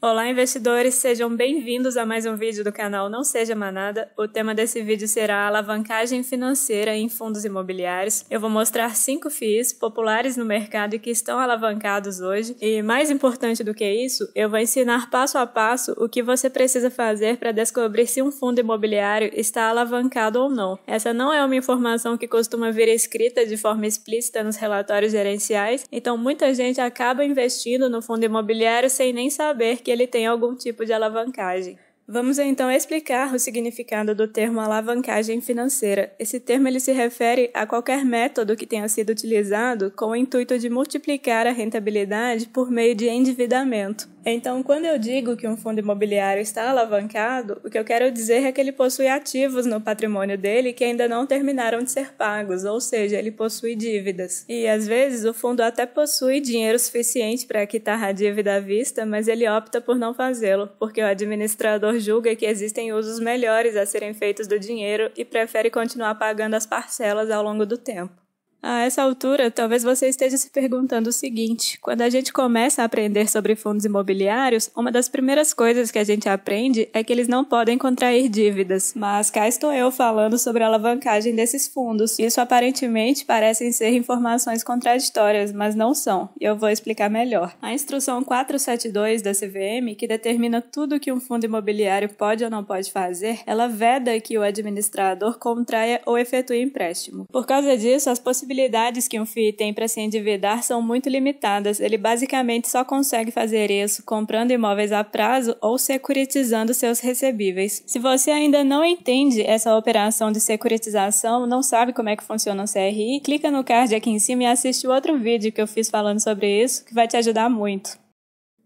Olá, investidores! Sejam bem-vindos a mais um vídeo do canal Não Seja Manada. O tema desse vídeo será a alavancagem financeira em fundos imobiliários. Eu vou mostrar 5 FIIs populares no mercado e que estão alavancados hoje. E mais importante do que isso, eu vou ensinar passo a passo o que você precisa fazer para descobrir se um fundo imobiliário está alavancado ou não. Essa não é uma informação que costuma vir escrita de forma explícita nos relatórios gerenciais, então muita gente acaba investindo no fundo imobiliário sem nem saber que ele tem algum tipo de alavancagem. Vamos então explicar o significado do termo alavancagem financeira. Esse termo ele se refere a qualquer método que tenha sido utilizado com o intuito de multiplicar a rentabilidade por meio de endividamento. Então, quando eu digo que um fundo imobiliário está alavancado, o que eu quero dizer é que ele possui ativos no patrimônio dele que ainda não terminaram de ser pagos, ou seja, ele possui dívidas. E às vezes o fundo até possui dinheiro suficiente para quitar a dívida à vista, mas ele opta por não fazê-lo, porque o administrador julga que existem usos melhores a serem feitos do dinheiro e prefere continuar pagando as parcelas ao longo do tempo. A essa altura, talvez você esteja se perguntando o seguinte: quando a gente começa a aprender sobre fundos imobiliários, uma das primeiras coisas que a gente aprende é que eles não podem contrair dívidas. Mas cá estou eu falando sobre a alavancagem desses fundos. Isso aparentemente parecem ser informações contraditórias, mas não são, e eu vou explicar melhor. A instrução 472 da CVM, que determina tudo o que um fundo imobiliário pode ou não pode fazer, ela veda que o administrador contraia ou efetue empréstimo. Por causa disso, as possibilidades que um FII tem para se endividar são muito limitadas. Ele basicamente só consegue fazer isso comprando imóveis a prazo ou securitizando seus recebíveis. Se você ainda não entende essa operação de securitização, não sabe como é que funciona o CRI, clica no card aqui em cima e assiste o outro vídeo que eu fiz falando sobre isso, que vai te ajudar muito.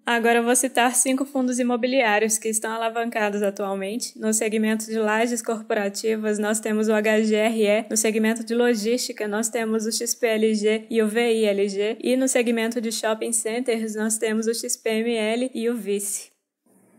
Agora eu vou citar 5 fundos imobiliários que estão alavancados atualmente. No segmento de lajes corporativas, nós temos o HGRE. No segmento de logística, nós temos o XPLG e o VILG. E no segmento de shopping centers, nós temos o XPML e o Vice.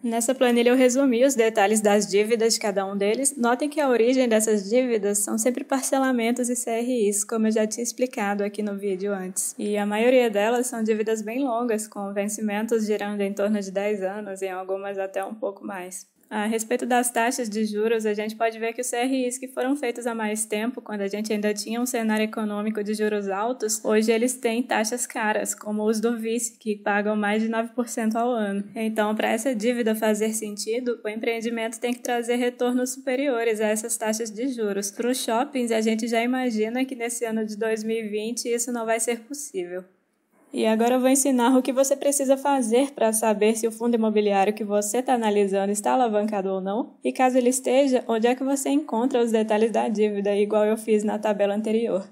Nessa planilha eu resumi os detalhes das dívidas de cada um deles. Notem que a origem dessas dívidas são sempre parcelamentos e CRIs, como eu já tinha explicado aqui no vídeo antes. E a maioria delas são dívidas bem longas, com vencimentos girando em torno de 10 anos e em algumas até um pouco mais. A respeito das taxas de juros, a gente pode ver que os CRIs que foram feitos há mais tempo, quando a gente ainda tinha um cenário econômico de juros altos, hoje eles têm taxas caras, como os do Vice, que pagam mais de 9% ao ano. Então, para essa dívida fazer sentido, o empreendimento tem que trazer retornos superiores a essas taxas de juros. Para os shoppings, a gente já imagina que nesse ano de 2020 isso não vai ser possível. E agora eu vou ensinar o que você precisa fazer para saber se o fundo imobiliário que você está analisando está alavancado ou não, e caso ele esteja, onde é que você encontra os detalhes da dívida, igual eu fiz na tabela anterior.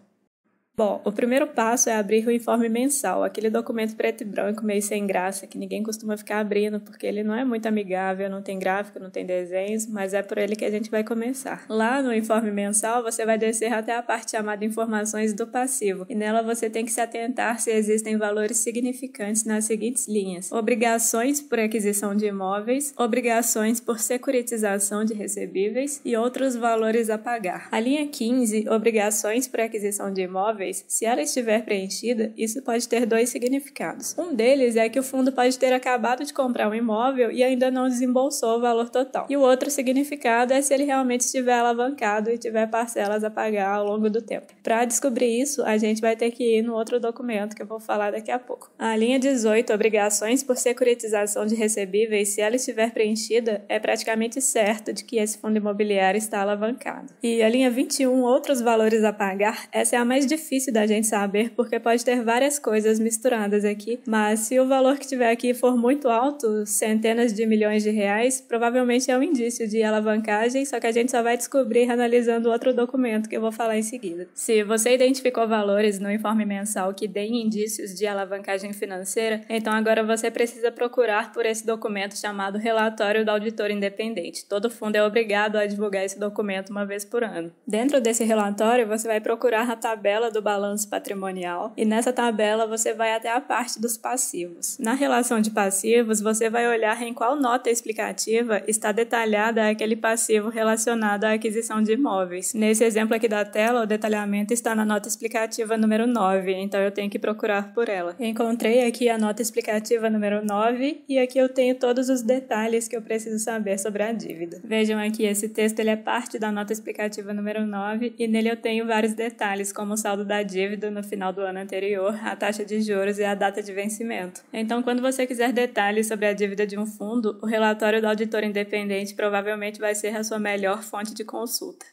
Bom, o primeiro passo é abrir o informe mensal, aquele documento preto e branco meio sem graça, que ninguém costuma ficar abrindo, porque ele não é muito amigável, não tem gráfico, não tem desenhos, mas é por ele que a gente vai começar. Lá no informe mensal, você vai descer até a parte chamada Informações do Passivo, e nela você tem que se atentar se existem valores significantes nas seguintes linhas: obrigações por aquisição de imóveis, obrigações por securitização de recebíveis e outros valores a pagar. A linha 15, obrigações por aquisição de imóveis, se ela estiver preenchida, isso pode ter 2 significados. Um deles é que o fundo pode ter acabado de comprar um imóvel e ainda não desembolsou o valor total. E o outro significado é se ele realmente estiver alavancado e tiver parcelas a pagar ao longo do tempo. Para descobrir isso, a gente vai ter que ir no outro documento que eu vou falar daqui a pouco. A linha 18, obrigações por securitização de recebíveis, se ela estiver preenchida, é praticamente certo de que esse fundo imobiliário está alavancado. E a linha 21, outros valores a pagar, essa é a mais difícil da gente saber, porque pode ter várias coisas misturadas aqui, mas se o valor que tiver aqui for muito alto, centenas de milhões de reais, provavelmente é um indício de alavancagem, só que a gente só vai descobrir analisando outro documento que eu vou falar em seguida. Se você identificou valores no informe mensal que deem indícios de alavancagem financeira, então agora você precisa procurar por esse documento chamado Relatório do Auditor Independente. Todo fundo é obrigado a divulgar esse documento uma vez por ano. Dentro desse relatório, você vai procurar a tabela do do balanço patrimonial e nessa tabela você vai até a parte dos passivos. Na relação de passivos, você vai olhar em qual nota explicativa está detalhada aquele passivo relacionado à aquisição de imóveis. Nesse exemplo aqui da tela, o detalhamento está na nota explicativa número 9, então eu tenho que procurar por ela. Encontrei aqui a nota explicativa número 9 e aqui eu tenho todos os detalhes que eu preciso saber sobre a dívida. Vejam aqui, esse texto ele é parte da nota explicativa número 9 e nele eu tenho vários detalhes, como o saldo da dívida no final do ano anterior, a taxa de juros e a data de vencimento. Então, quando você quiser detalhes sobre a dívida de um fundo, o relatório do auditor independente provavelmente vai ser a sua melhor fonte de consulta.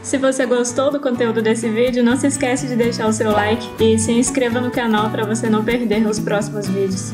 Se você gostou do conteúdo desse vídeo, não se esquece de deixar o seu like e se inscreva no canal para você não perder os próximos vídeos.